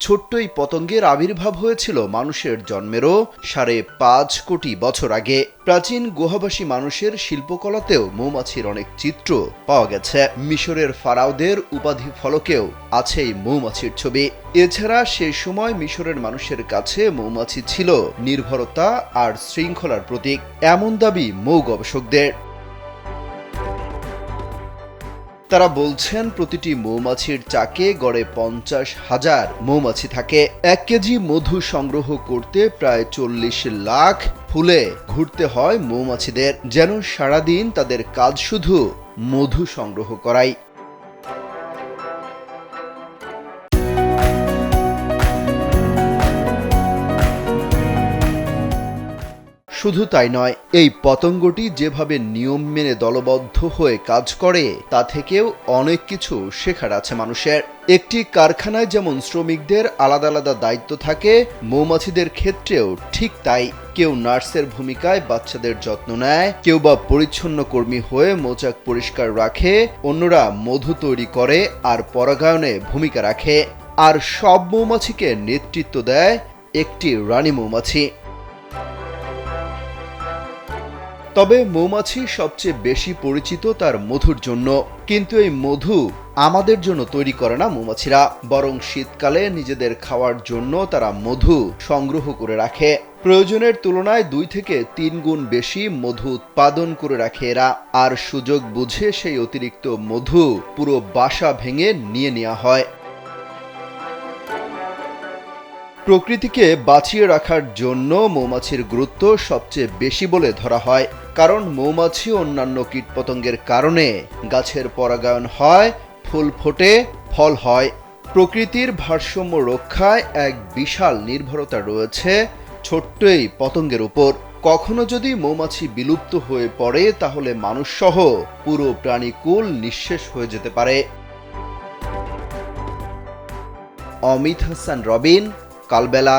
ছোট্ট এই পতঙ্গের আবির্ভাব হয়েছিল মানুষের জন্মেরও ৫.৫ কোটি বছর আগে। প্রাচীন গুহাবাসী মানুষের শিল্পকলাতেও মৌমাছির অনেক চিত্র পাওয়া গেছে। মিশরের ফারাওদের উপাধি ফলকেও আছে এই মৌমাছির ছবি। এছাড়া সেই সময় মিশরের মানুষের কাছে মৌমাছি ছিল নির্ভরতা আর শৃঙ্খলার প্রতীক, এমন দাবি মৌ গবেষকদের। তারা বলছেন প্রতিটি মৌমাছির চাকে গড়ে ৫০,০০০ মৌমাছি থাকে। ১ কেজি মধু সংগ্রহ করতে প্রায় ৪০ লাখ ফুলে ঘুরতে হয় মৌমাছিদের, যেন সারাদিন তাদের কাজ শুধু মধু সংগ্রহ করাই। শুধু তাই নয়, এই পতঙ্গটি যেভাবে নিয়ম মেনে দলবদ্ধ হয়ে কাজ করে তা থেকেও অনেক কিছু শেখার আছে মানুষের। একটি কারখানায় যেমন শ্রমিকদের আলাদা আলাদা দায়িত্ব থাকে, মৌমাছিদের ক্ষেত্রেও ঠিক তাই। কেউ নার্সের ভূমিকায় বাচ্চাদের যত্ন নেয়, কেউ বা পরিচ্ছন্ন কর্মী হয়ে মৌচাক পরিষ্কার রাখে, অন্যরা মধু তৈরি করে আর পরাগায়নে ভূমিকা রাখে। আর সব মৌমাছিকে নেতৃত্ব দেয় একটি রানী মৌমাছি। তবে মৌমাছি সবচেয়ে বেশি পরিচিত তার মধুর জন্য, কিন্তু এই মধু আমাদের জন্য তৈরি করে না মৌমাছিরা, বরং শীতকালে নিজেদের খাওয়ার জন্য তারা মধু সংগ্রহ করে রাখে। প্রয়োজনের তুলনায় ২ থেকে ৩ গুণ বেশি মধু উৎপাদন করে রাখে এরা, আর সুযোগ বুঝে সেই অতিরিক্ত মধু পুরো বাসা ভেঙে নিয়ে নেওয়া হয়। প্রকৃতিকে বাঁচিয়ে রাখার জন্য মৌমাছির গুরুত্ব সবচেয়ে বেশি বলে ধরা হয়, কারণ মৌমাছি অন্যান্য কীটপতঙ্গের কারণে গাছের পরাগায়ন হয়, ফুল ফোটে, ফল হয়। প্রকৃতির ভারসাম্য রক্ষায় এক বিশাল নির্ভরতা রয়েছে ছোট্ট এই পতঙ্গের উপর। কখনো যদি মৌমাছি বিলুপ্ত হয়ে পড়ে, তাহলে মানুষসহ পুরো প্রাণীকুল নিঃশেষ হয়ে যেতে পারে। অমিত হাসান রবিন, কালবেলা।